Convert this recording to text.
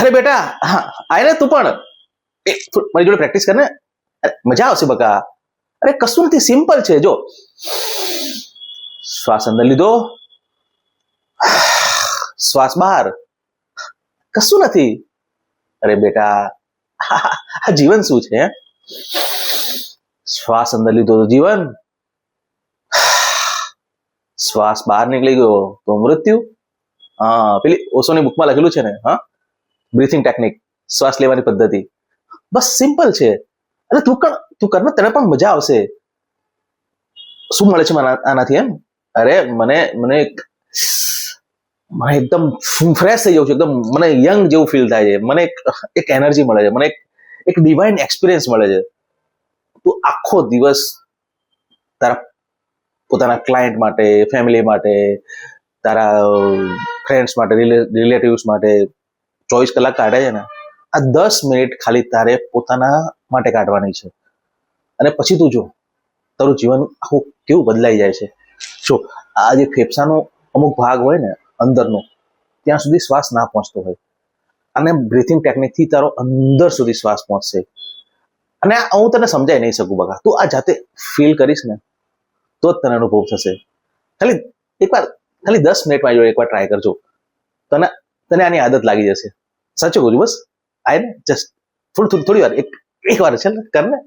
અરે બેટા, હા આય ને તું પણ મારી જોડે પ્રેક્ટિસ કર ને. મજા આવશે બકા. અરે કશું નથી, સિમ્પલ છે. જો શ્વાસ અંદર લીધો, શ્વાસ બહાર, કશું નથી. અરે બેટા, આ જીવન શું છે? શ્વાસ અંદર લીધો તો જીવન, શ્વાસ બહાર નીકળી ગયો તો મૃત્યુ. હા, પેલી ઓશોની બુકમાં લખેલું છે ને, હા, બ્રીથિંગ ટેકનિક, શ્વાસ લેવાની પદ્ધતિ. બસ સિમ્પલ છે. અને તું કર ને, તને પણ મજા આવશે. શું મળે છે મને આનાથી? એમ અરે મને મને એકદમ ફ્રેશ થઈ જાઉં છું, એકદમ મને યંગ જેવું ફીલ થાય છે. મને એક એનર્જી મળે છે, મને એક ડિવાઇન એક્સપિરિયન્સ મળે છે. તું આખો દિવસ તારા પોતાના ક્લાયન્ટ માટે, ફેમિલી માટે, તારા ફ્રેન્ડ્સ માટે, રિલેટિવ્સ માટે 24 કલાક કાઢે છે ને, આ 10 મિનિટ ખાલી તારે પોતાના માટે કાઢવાની છે. અને પછી તું જો તારું જીવન આખું કેવું બદલાઈ જાય છે. જો આ જે ફેફસાનો અમુક ભાગ હોય ને અંદરનો, ત્યાં સુધી શ્વાસ ના પહોંચતો હોય, અને બ્રીથિંગ ટેકનિકથી તારો અંદર સુધી શ્વાસ પહોંચશે. અને હું તને સમજાઈ નહીં શકું બકા. તું આ જાતે ફીલ કરીશ ને તો જ તને અનુભવ થશે. ખાલી 10 મિનિટ માં એકવાર ટ્રાય કરજો, તને આની આદત લાગી જશે. સાચું કહું છું. બસ આય ને, જસ્ટ થોડી વાર એક વાર છે ને, કર ને.